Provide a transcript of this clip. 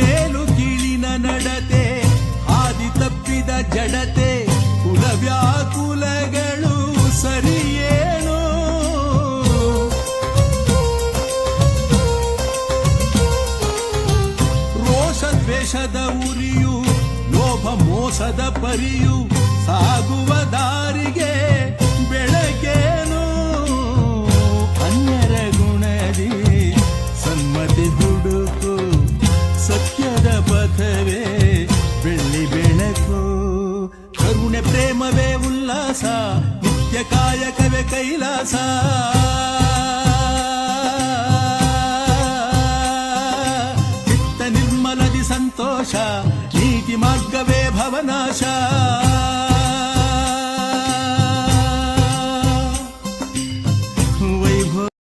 ಮೇಲು ಕೀಳಿನ ನಡತೆ, ಹಾದಿ ತಪ್ಪಿದ ಜಡತೆ, ಕುಲವ್ಯಾಕುಲಗಳು ಸರಿಯೇನೋ. ರೋಷದ್ವೇಷದ ಉರಿಯು, ಲೋಭ ಮೋಸದ ಪರಿಯು, ಸಾಗುವ ದಾರಿಗೆ ಬೆಳಕೇನು. ಅನ್ಯರ ಗುಣದಿ ಸನ್ಮತಿ ಹುಡುಕು, ಸತ್ಯದ ಪಥವೇ ಬೆಳ್ಳಿ ಬೆಳಕು. ಕರುಣೆ ಪ್ರೇಮವೇ ಉಲ್ಲಾಸ, ನಿತ್ಯ ಕಾಯಕವೇ ಕೈಲಾಸ. ಚಿತ್ತ ನಿರ್ಮಲದಿ ಸಂತೋಷ, ನೀತಿ ಮಾರ್ಗವೇ ಭವನಾಶ.